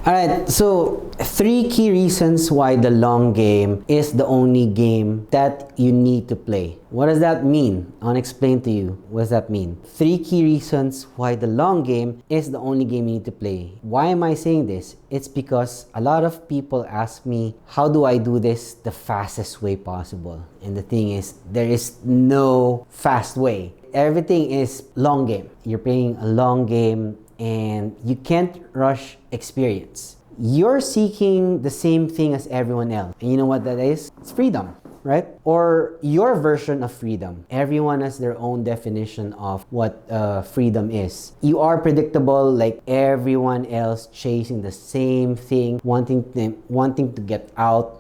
Alright, so 3 key reasons why the long game is the only game that you need to play. What does that mean? I want to explain to you. What does that mean? 3 key reasons why the long game is the only game you need to play. Why am I saying this? It's because a lot of people ask me, how do I do this the fastest way possible? And the thing is, there is no fast way. Everything is long game. You're playing a long game and you can't rush experience. You're seeking the same thing as everyone else. And you know what that is? It's freedom, right? Or your version of freedom. Everyone has their own definition of what freedom is. You are predictable like everyone else, chasing the same thing, wanting to get out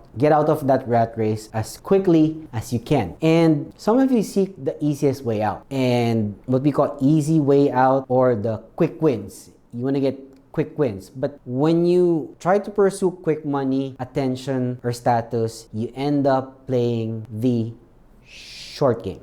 of that rat race as quickly as you can. And some of you seek the easiest way out, and what we call easy way out, or the quick wins. You want to get quick wins. But when you try to pursue quick money, attention, or status, you end up playing the short game.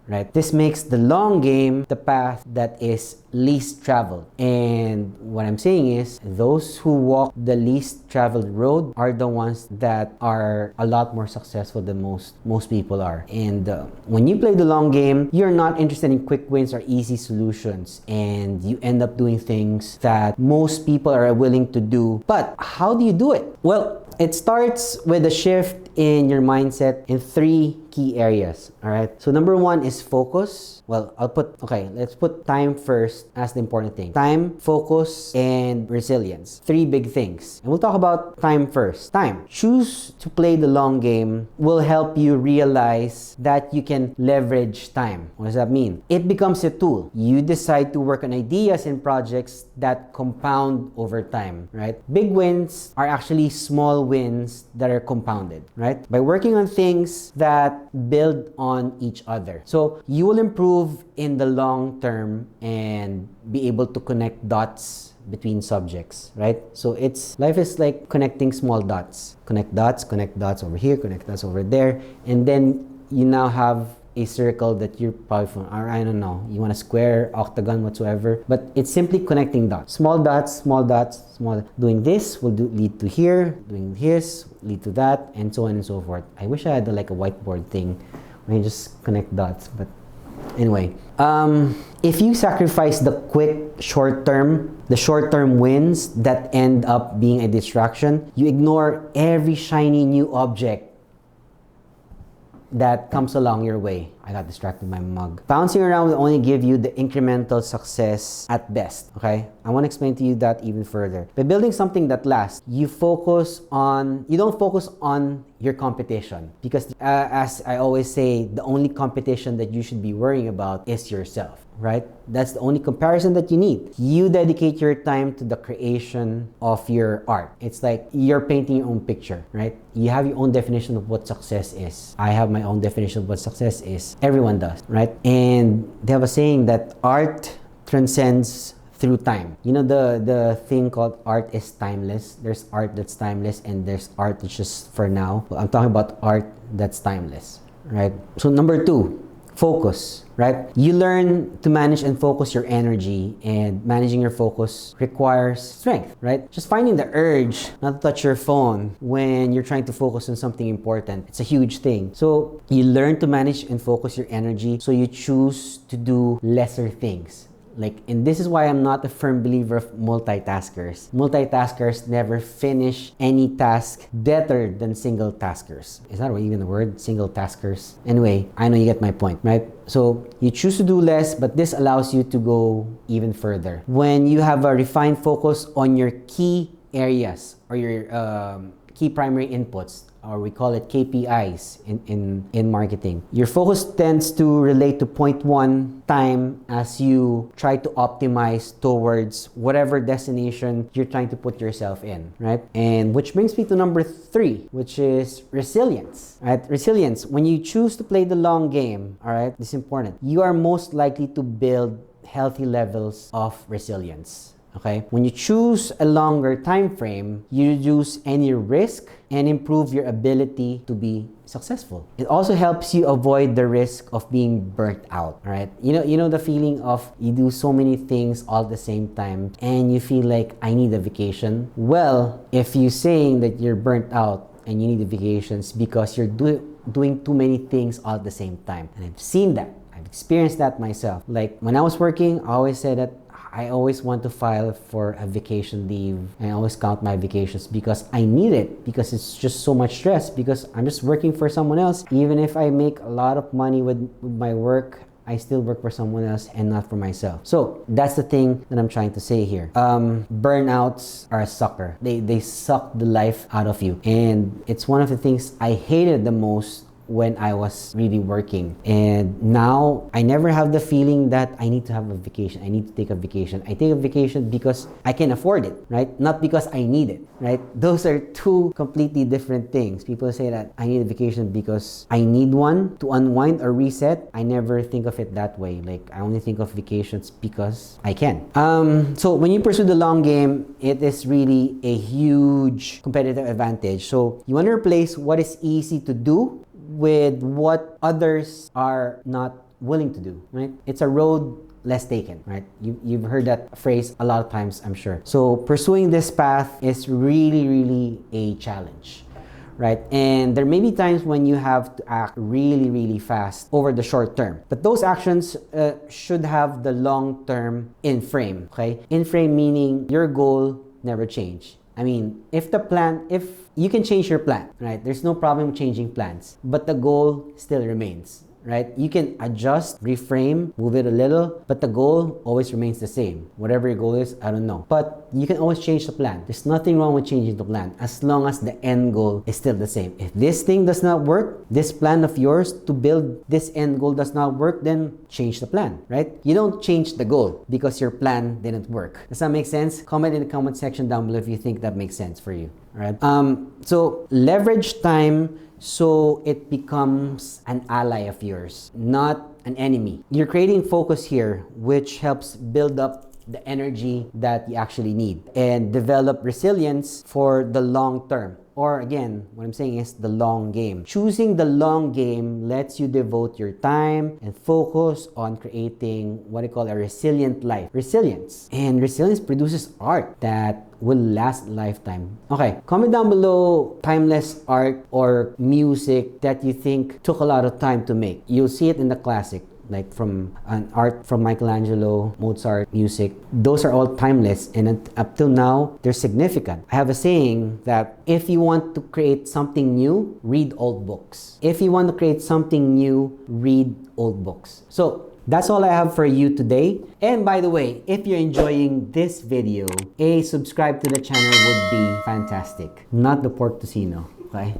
Right? This makes the long game the path that is least traveled. And what I'm saying is, those who walk the least traveled road are the ones that are a lot more successful than most people are. And when you play the long game, you're not interested in quick wins or easy solutions, and you end up doing things that most people are willing to do. But how do you do it? Well, it starts with a shift in your mindset in 3 key areas. All right. So number 1 is focus. Well, let's put time first as the important thing. Time, focus, and resilience. 3 big things. And we'll talk about time first. Time. Choose to play the long game will help you realize that you can leverage time. What does that mean? It becomes a tool. You decide to work on ideas and projects that compound over time, right? Big wins are actually small wins that are compounded, right? By working on things that build on each other. So you will improve in the long term and be able to connect dots between subjects, right? So life is like connecting small dots. Connect dots over here, connect dots over there, and then you now have a circle that you're probably from, or I don't know, you want a square, octagon, whatsoever, but it's simply connecting dots. Small dots, doing this will lead to here, doing this lead to that, and so on and so forth. I wish I had like a whiteboard thing where you just connect dots, but anyway, if you sacrifice the short-term wins that end up being a distraction, you ignore every shiny new object that comes along your way. I got distracted by my mug. Bouncing around will only give you the incremental success at best, okay? I want to explain to you that even further. By building something that lasts, you don't focus on your competition, because as I always say, the only competition that you should be worrying about is yourself, right? That's the only comparison that you need. You dedicate your time to the creation of your art. It's like you're painting your own picture, right? You have your own definition of what success is. I have my own definition of what success is. Everyone does, right? And they have a saying that art transcends through time. You know the thing called art is timeless. There's art that's timeless, and there's art that's just for now. Well, I'm talking about art that's timeless, right? So number 2, focus, right? You learn to manage and focus your energy, and managing your focus requires strength, right? Just finding the urge not to touch your phone when you're trying to focus on something important, it's a huge thing. So you learn to manage and focus your energy, so you choose to do lesser things. And this is why I'm not a firm believer of multitaskers. Multitaskers never finish any task better than single taskers. Is that even a word? Single taskers? Anyway, I know you get my point, right? So you choose to do less, but this allows you to go even further. When you have a refined focus on your key areas, or your key primary inputs, or we call it KPIs in marketing. Your focus tends to relate to point 1 time as you try to optimize towards whatever destination you're trying to put yourself in, right? And which brings me to number 3, which is resilience, right? Resilience. When you choose to play the long game, all right, this is important. You are most likely to build healthy levels of resilience. Okay? When you choose a longer time frame, you reduce any risk and improve your ability to be successful. It also helps you avoid the risk of being burnt out, right? You know the feeling of you do so many things all at the same time and you feel like I need a vacation. Well, if you're saying that you're burnt out and you need a vacation, it's because you're doing too many things all at the same time. And I've seen that. I've experienced that myself. Like when I was working, I always said that I always want to file for a vacation leave. I always count my vacations because I need it, because it's just so much stress, because I'm just working for someone else. Even if I make a lot of money with my work, I still work for someone else and not for myself. So that's the thing that I'm trying to say here. Burnouts are a sucker. They suck the life out of you. And it's one of the things I hated the most when I was really working. And now I never have the feeling that I need to have a vacation. I need to take a vacation. I take a vacation because I can afford it, right? Not because I need it, right? Those are two completely different things. People say that I need a vacation because I need one to unwind or reset. I never think of it that way. Like I only think of vacations because I can. So when you pursue the long game, it is really a huge competitive advantage. So you want to replace what is easy to do with what others are not willing to do, right? It's a road less taken, right? You've heard that phrase a lot of times, I'm sure. So pursuing this path is really, really a challenge, right? And there may be times when you have to act really, really fast over the short term. But those actions should have the long term in frame, okay? In frame meaning your goal never change. I mean, if you can change your plan, right? There's no problem changing plans, but the goal still remains, right? You can adjust, reframe, move it a little, but the goal always remains the same. Whatever your goal is, I don't know. But you can always change the plan. There's nothing wrong with changing the plan as long as the end goal is still the same. If this thing does not work, this plan of yours to build this end goal does not work, then change the plan, right? You don't change the goal because your plan didn't work. Does that make sense? Comment in the comment section down below if you think that makes sense for you, all right? So leverage time so it becomes an ally of yours, not an enemy. You're creating focus here, which helps build up the energy that you actually need and develop resilience for the long term. Or again, what I'm saying is the long game. Choosing the long game lets you devote your time and focus on creating what I call a resilient life. Resilience. And resilience produces art that will last a lifetime. Okay, comment down below timeless art or music that you think took a lot of time to make. You'll see it in the classic, like from an art from Michelangelo, Mozart, music. Those are all timeless, and up till now, they're significant. I have a saying that if you want to create something new, read old books. If you want to create something new, read old books. So that's all I have for you today. And by the way, if you're enjoying this video, a subscribe to the channel would be fantastic. Not the pork tocino, okay?